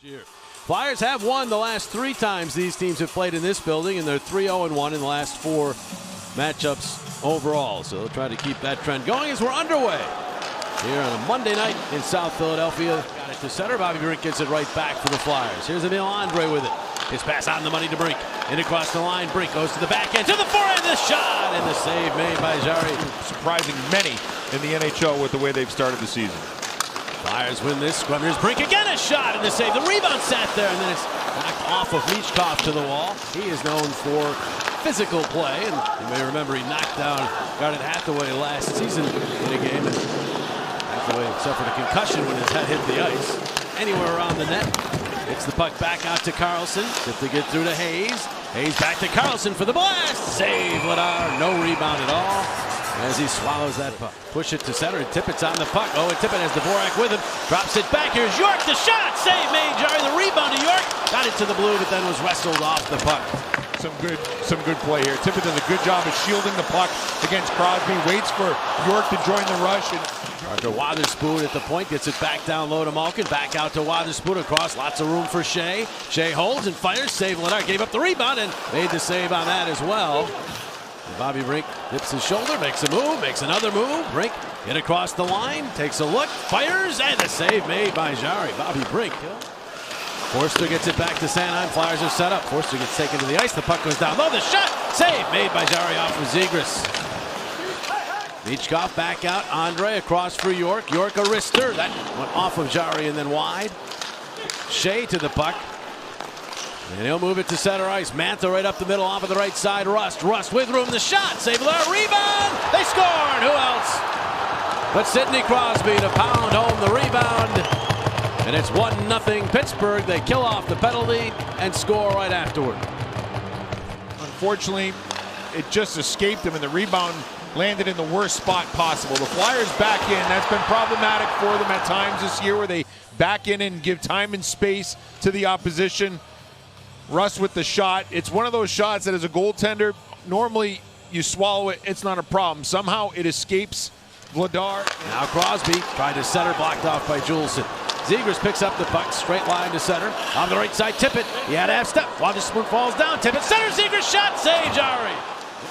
Flyers have won the last 3 times these teams have played in this building, and they're 3-0-1 in the last 4 matchups overall. So they'll try to keep that trend going as we're underway here on a Monday night in South Philadelphia. Got it to center. Bobby Brink gets it right back for the Flyers. Here's Emil Andre with it. His pass on the money to Brink. In across the line. Brink goes to the backhand, to the forehand. The shot and the save made by Jarry. Surprising many in the NHL with the way they've started the season. Flyers win this scrum. Here's Brink again, a shot and the save. The rebound sat there, and then it's knocked off of Michkov to the wall. He is known for physical play, and you may remember he knocked down Garnet Hathaway last season in a game, and Hathaway suffered a concussion when his head hit the ice. Anywhere around the net, gets the puck back out to Carlson. If they get through to Hayes. Hayes back to Carlson for the blast. Save Ladar, no rebound at all as he swallows that puck. Push it to center, and Tippett's on the puck. Oh, and Tippett has Dvorak with him. Drops it back. Here's York, the shot. Save made. Jarry, the rebound to York. Got it to the blue, but then was wrestled off the puck. Some good play here. Tippett does a good job of shielding the puck against Crosby. Waits for York to join the rush. To Wotherspoon at the point. Gets it back down low to Malkin. Back out to Wotherspoon across. Lots of room for Shea. Shea holds and fires. Save Ladar. Gave up the rebound and made the save on that as well. Bobby Brink dips his shoulder, makes a move, makes another move. Brink get across the line, takes a look, fires, and the save made by Jarry. Bobby Brink. Forster gets it back to Sanheim. Flyers are set up. Forster gets taken to the ice. The puck goes down low. The shot, save made by Jarry off of Zegras. Michkov back out. Andre across for York. York a wrister. That went off of Jarry and then wide. Shea to the puck. And he'll move it to center ice. Mantha right up the middle off of the right side. Rust with room. The shot. Save Ladar. Rebound. They scored. Who else but Sidney Crosby to pound home the rebound. And it's 1-0 Pittsburgh. They kill off the penalty and score right afterward. Unfortunately, it just escaped him, and the rebound landed in the worst spot possible. The Flyers back in. That's been problematic for them at times this year, where they back in and give time and space to the opposition. Russ with the shot. It's one of those shots that as a goaltender, normally you swallow it, it's not a problem. Somehow it escapes Vladar. Now Crosby tried to center, blocked off by Juleson. Zegras picks up the puck, straight line to center. On the right side, Tippett. He had half step. Wotherspoon falls down. Tippett center. Zegras shot. Save Jarry.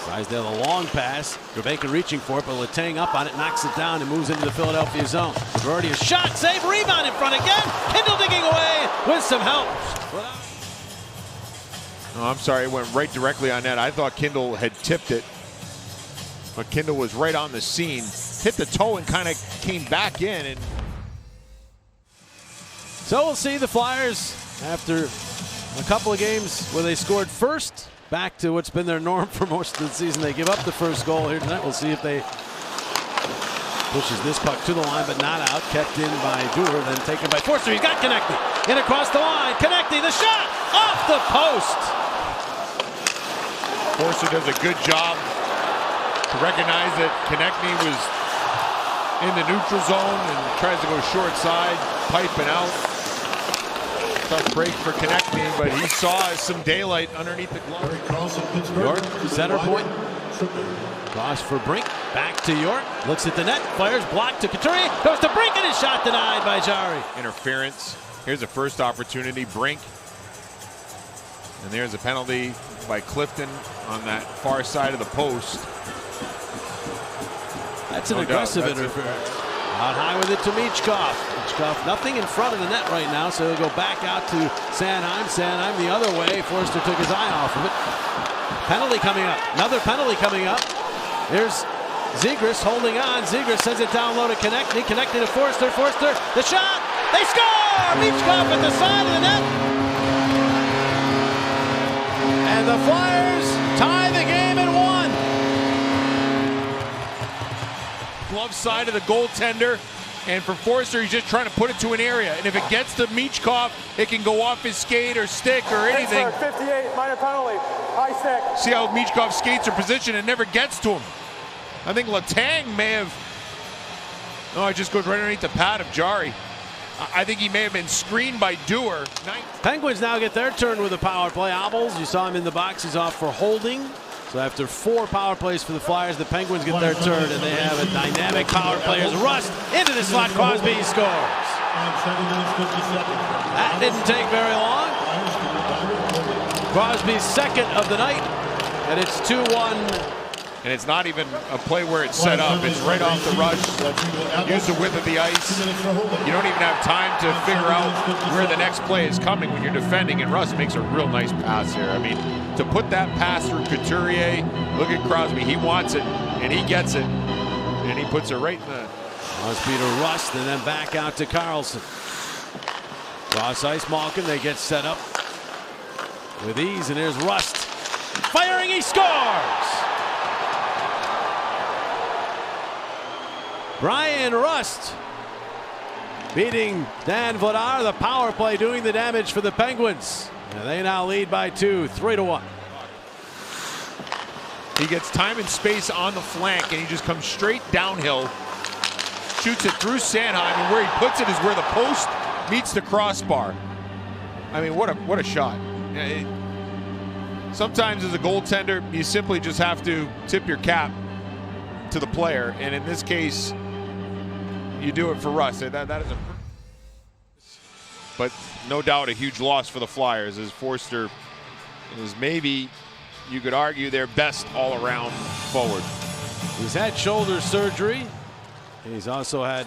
Tries down a long pass. Gervais reaching for it, but Letang up on it, knocks it down, and moves into the Philadelphia zone. Already a shot. Save. Rebound in front again. Kindle digging away with some help. Oh, I'm sorry, it went right directly on net. I thought Kindle had tipped it, but Kindle was right on the scene, hit the toe and kind of came back in. And so we'll see the Flyers after a couple of games where they scored first, back to what's been their norm for most of the season. They give up the first goal here tonight. We'll see if they pushes this puck to the line, but not out. Kept in by Dewar, then taken by Forster. He's got Konechny in across the line. Konechny, the shot off the post. Forster does a good job to recognize that Konechny was in the neutral zone and tries to go short side, piping out. Tough break for Konechny, but he saw some daylight underneath the glove. York, center point. Cross for Brink, back to York, looks at the net, fires, blocked to Couturier, goes to Brink, and his shot denied by Jarry. Interference. Here's a first opportunity, Brink. And there's a penalty by Clifton on that far side of the post. That's an aggressive interference. Out high with it to Michkov. Michkov, nothing in front of the net right now, so he'll go back out to Sanheim. Sanheim the other way. Forster took his eye off of it. Penalty coming up. Another penalty coming up. Here's Zegras holding on. Zegras sends it down low to Konechny. Konechny to Forster. Forster, the shot. They score! Michkov at the side of the net. And the Flyers tie the game at 1. Glove side of the goaltender, and for Forster, he's just trying to put it to an area. And if it gets to Michkov, it can go off his skate or stick or anything. 58, minor penalty, high stick. See how Michkov skates or position and never gets to him. I think Letang may have. No, it just goes right underneath the pad of Jarry. I think he may have been screened by Dewar. Penguins now get their turn with a power play. Obels, you saw him in the box. He's off for holding. So after 4 power plays for the Flyers, the Penguins get their turn, and they have a dynamic power play as Rust into the slot. Crosby scores. That didn't take very long. Crosby's second of the night, and it's 2-1. And it's not even a play where it's set up. It's right off the rush. Use the width of the ice. You don't even have time to figure out where the next play is coming when you're defending. And Russ makes a real nice pass here. I mean, to put that pass through Couturier, look at Crosby. He wants it, and he gets it. And he puts it right in the... Crosby to Rust, and then back out to Carlson. Cross ice, Malkin. They get set up with ease, and there's Rust. Firing, he scores! Brian Rust beating Dan Vladar. The power play doing the damage for the Penguins. And they now lead by 2, 3-1. He gets time and space on the flank, and he just comes straight downhill, shoots it through Sanheim, and where he puts it is where the post meets the crossbar. I mean, what a shot. Sometimes as a goaltender, you simply just have to tip your cap to the player, and in this case, you do it for Russ. That is a... But no doubt a huge loss for the Flyers, as Forster is maybe, you could argue, their best all-around forward. He's had shoulder surgery. And he's also had...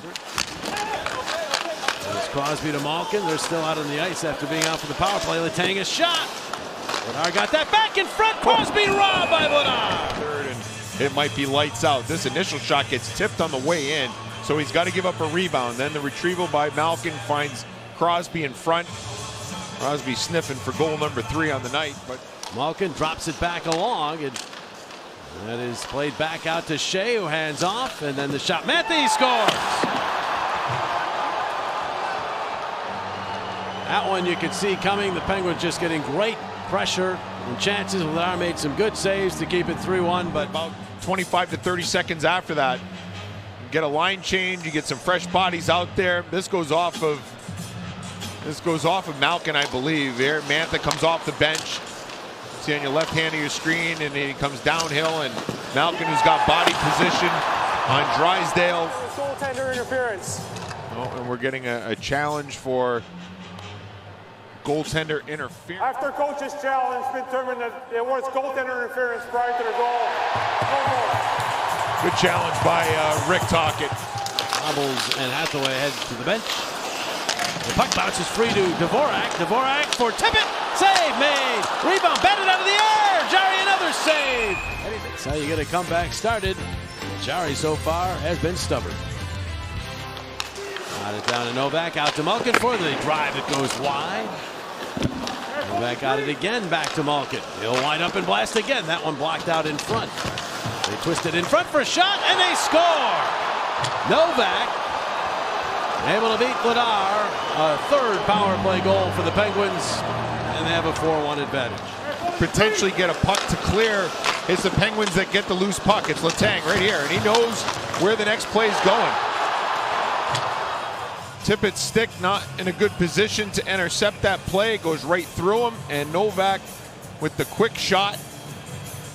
There's Crosby to Malkin. They're still out on the ice after being out for the power play. Letang a shot. Vladar got that back in front. Crosby robbed by Vladar. Third, and it might be lights out. This initial shot gets tipped on the way in, so he's got to give up a rebound. Then the retrieval by Malkin finds Crosby in front. Crosby sniffing for goal number 3 on the night, but Malkin drops it back along, and that is played back out to Shea, who hands off, and then the shot. Matthew scores. That one you could see coming. The Penguins just getting great pressure and chances. Vladar made some good saves to keep it 3-1, but about 25 to 30 seconds after that, you get a line change, you get some fresh bodies out there. This goes off of Malkin, I believe. There, Mantha comes off the bench. See on your left hand of your screen, and he comes downhill, and Malkin, who's got body position on Drysdale. Goaltender interference. Oh, and we're getting a challenge for goaltender interference. After coach's challenge, it's been determined that it was goaltender interference prior to the goal. No more. Good challenge by Rick Tocchet. Hobbles and Hathaway head to the bench. The puck bounces free to Dvorak. Dvorak for Tippett. Save made. Rebound batted out of the air. Jarry another save. That's how you get a comeback started. Jarry so far has been stubborn. Got it down to Novak. Out to Malkin for the drive. It goes wide. Novak got it again. Back to Malkin. He'll wind up and blast again. That one blocked out in front. They twist it in front for a shot, and they score. Novak able to beat Vladar. A third power play goal for the Penguins, and they have a 4-1 advantage. Potentially get a puck to clear. It's the Penguins that get the loose puck. It's Letang right here, and he knows where the next play is going. Tippett's stick not in a good position to intercept that play. It goes right through him, and Novak with the quick shot.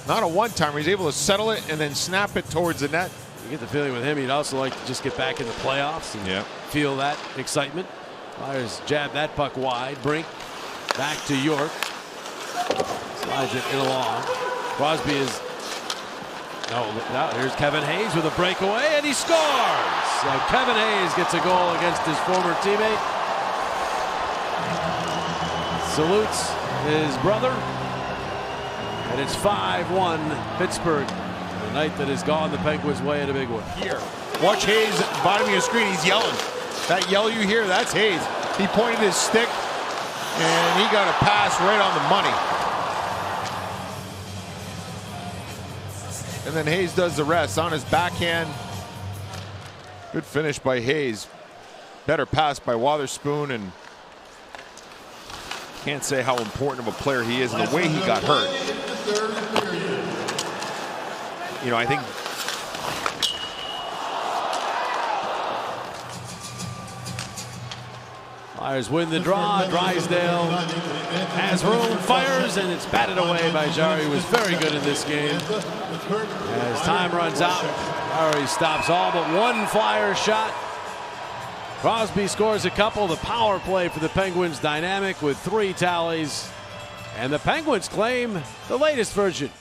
Not a one-timer. He's able to settle it and then snap it towards the net. You get the feeling with him, he'd also like to just get back in the playoffs and feel that excitement. Flyers jab that puck wide. Brink back to York. Slides it in along. Crosby is... No, here's Kevin Hayes with a breakaway, and he scores! So Kevin Hayes gets a goal against his former teammate. Salutes his brother. And it's 5-1 Pittsburgh. The night that has gone the Penguins' way in a big one. Here, watch Hayes, bottom of your screen, he's yelling. That yell you hear, that's Hayes. He pointed his stick, and he got a pass right on the money. And then Hayes does the rest on his backhand. Good finish by Hayes. Better pass by Wotherspoon, and can't say how important of a player he is and the way he got hurt. You know, I think Flyers win the draw. Drysdale has room, fires, and it's batted away by Jarry, who was very good in this game. As time runs out, Jarry stops all but one Flyer shot. Crosby scores a couple. The power play for the Penguins dynamic with 3 tallies. And the Penguins claim the latest version